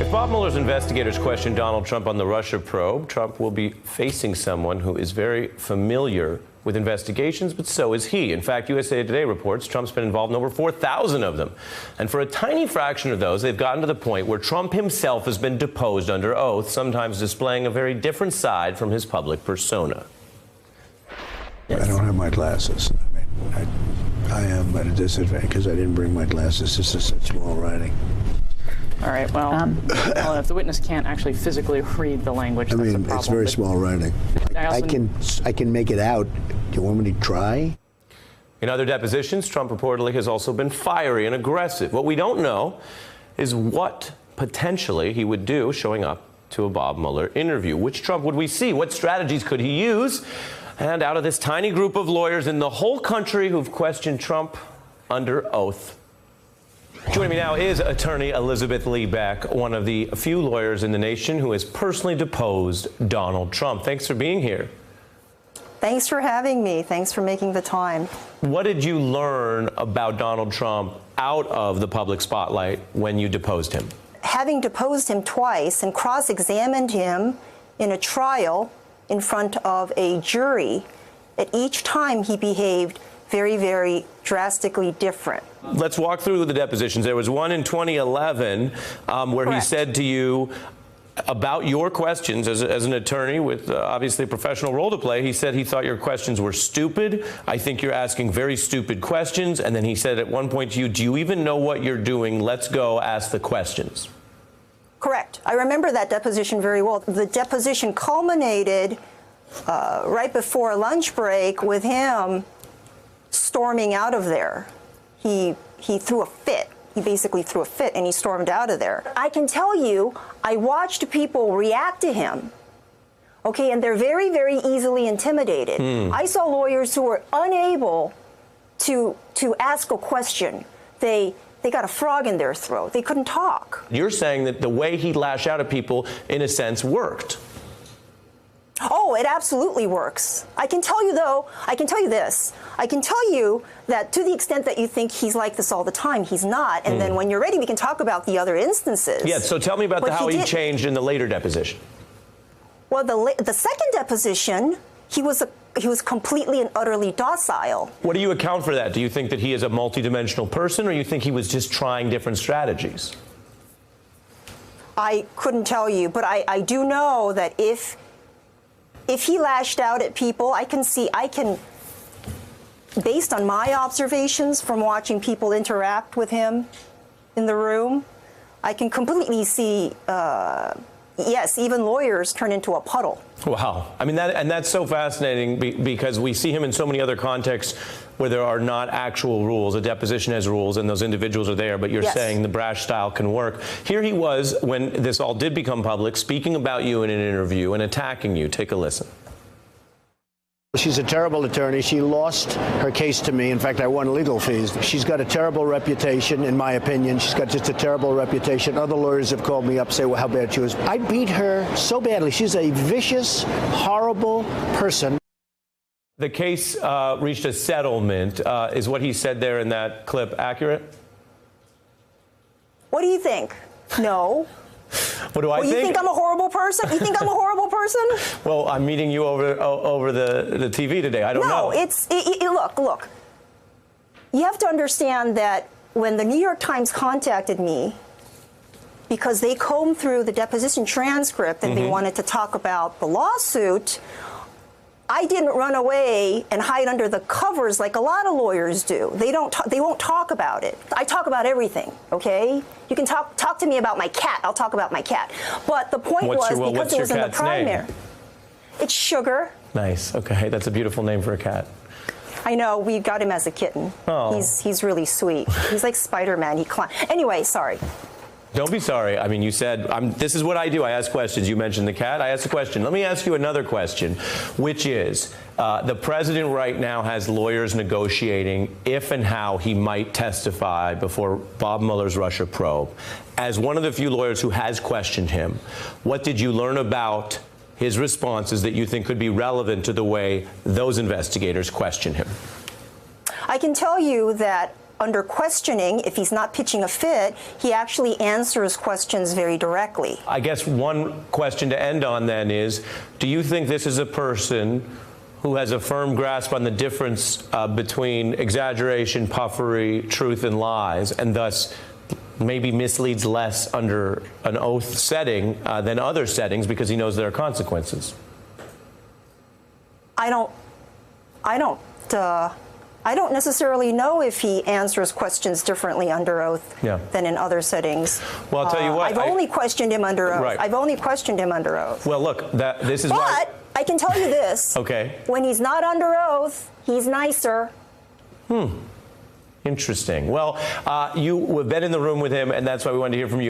If Bob Mueller's investigators question Donald Trump on the Russia probe, Trump will be facing someone who is very familiar with investigations, but so is he. In fact, USA Today reports Trump's been involved in over 4,000 of them. And for a tiny fraction of those, they've gotten to the point where Trump himself has been deposed under oath, sometimes displaying a very different side from his public persona. I don't have my glasses. I am at a disadvantage because I didn't bring my glasses. This is such small writing. All right, well, if the witness can't actually physically read the language, that's a problem. It's very small writing. I can make it out. Do you want me to try? In other depositions, Trump reportedly has also been fiery and aggressive. What we don't know is what potentially he would do showing up to a Bob Mueller interview. Which Trump would we see? What strategies could he use? And out of this tiny group of lawyers in the whole country who've questioned Trump under oath, joining me now is attorney Elizabeth Lee Beck, one of the few lawyers in the nation who has personally deposed Donald Trump. Thanks for being here. Thanks for having me. Thanks for making the time. What did you learn about Donald Trump out of the public spotlight when you deposed him? Having deposed him twice and cross-examined him in a trial in front of a jury, at each time he behaved very, very drastically different. Let's walk through the depositions. There was one in 2011 where Correct. he said to you about your questions as an attorney with obviously a professional role to play. He said he thought your questions were stupid. I think you're asking very stupid questions. And then he said at one point to you, do you even know what you're doing? Let's go ask the questions. Correct. I remember that deposition very well. The deposition culminated right before a lunch break with him storming out of there. He threw a fit. He basically threw a fit and he stormed out of there. I can tell you, I watched people react to him. Okay, and they're very, very easily intimidated. I saw lawyers who were unable to ask a question. They got a frog in their throat. They couldn't talk. You're saying that the way he lashed out at people, in a sense, worked. Oh, it absolutely works. I can tell you, though, I can tell you this. I can tell you that to the extent that you think he's like this all the time, he's not. And then when you're ready, we can talk about the other instances. Yeah, so tell me about how he changed in the later deposition. Well, the second deposition, he was completely and utterly docile. What do you account for that? Do you think that he is a multidimensional person, or you think he was just trying different strategies? I couldn't tell you, but I do know that if he lashed out at people, I can, based on my observations from watching people interact with him in the room, I can completely see, yes, even lawyers turn into a puddle. Wow. I mean, that's so fascinating because we see him in so many other contexts where there are not actual rules. A deposition has rules and those individuals are there, but you're saying the brash style can work. Here he was when this all did become public, speaking about you in an interview and attacking you. Take a listen. She's a terrible attorney. She lost her case to me. In fact, I won legal fees. She's got a terrible reputation, in my opinion. She's got just a terrible reputation. Other lawyers have called me up, say, well, how bad she was. I beat her so badly. She's a vicious, horrible person. The case reached a settlement. Is what he said there in that clip accurate? What do you think? No. What do I think? You think I'm a horrible person? You think I'm a horrible person? Well, I'm meeting you over the TV today. I don't know. No, look. You have to understand that when the New York Times contacted me, because they combed through the deposition transcript and they wanted to talk about the lawsuit, I didn't run away and hide under the covers like a lot of lawyers do. They won't talk about it. I talk about everything, okay? You can talk to me about my cat. I'll talk about my cat. But the point was because it was in the primary. It's Sugar. Nice. Okay, that's a beautiful name for a cat. I know. We got him as a kitten. Oh. He's really sweet. He's like Spider-Man. He climbs. Anyway, sorry. Don't be sorry. I mean, you said, this is what I do. I ask questions. You mentioned the cat. I asked a question. Let me ask you another question, which is, the president right now has lawyers negotiating if and how he might testify before Bob Mueller's Russia probe. As one of the few lawyers who has questioned him, what did you learn about his responses that you think could be relevant to the way those investigators question him? I can tell you that under questioning, if he's not pitching a fit, he actually answers questions very directly. I guess one question to end on then is, do you think this is a person who has a firm grasp on the difference between exaggeration, puffery, truth, and lies, and thus maybe misleads less under an oath setting than other settings because he knows there are consequences? I don't necessarily know if he answers questions differently under oath than in other settings. Well, I'll tell you what. I've only questioned him under oath. Right. I've only questioned him under oath. Well, look, this is why. But I can tell you this. Okay. When he's not under oath, he's nicer. Interesting. Well, you have been in the room with him, and that's why we wanted to hear from you.